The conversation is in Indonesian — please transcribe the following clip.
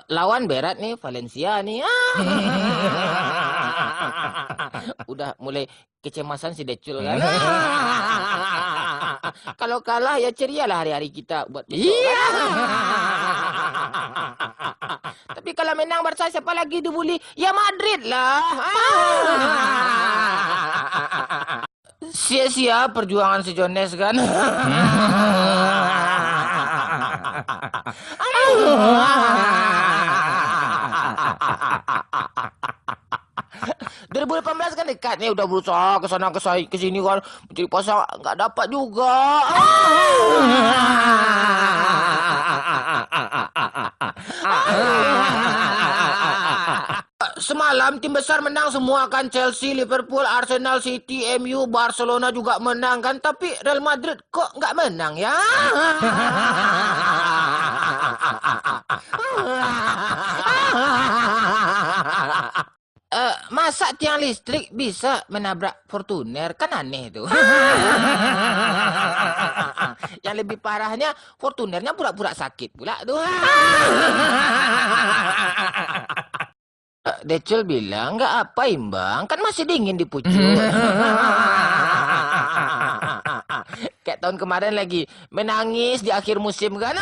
Lawan berat nih Valencia nih. Udah mulai kecemasan si Decul kan. Kalau kalah ya cerialah hari-hari kita buat besok kan. Tapi kalau menang Barca siapa lagi dibully? Ya Madrid lah. Sia-sia perjuangan si Jones kan. 2018 kan dekat nih, udah berusaha ke sana ke sini kan mencari pasang nggak dapat juga. Semalam tim besar menang semua kan, Chelsea, Liverpool, Arsenal, City, MU, Barcelona juga menang kan, tapi Real Madrid kok nggak menang ya? Masa tiang listrik bisa menabrak Fortuner? Kan aneh itu. Yang lebih parahnya Fortunernya pura-pura sakit pula tuh. Decel bilang nggak apa imbang, kan masih dingin di pucuk. Kayak tahun kemarin lagi menangis di akhir musim kan.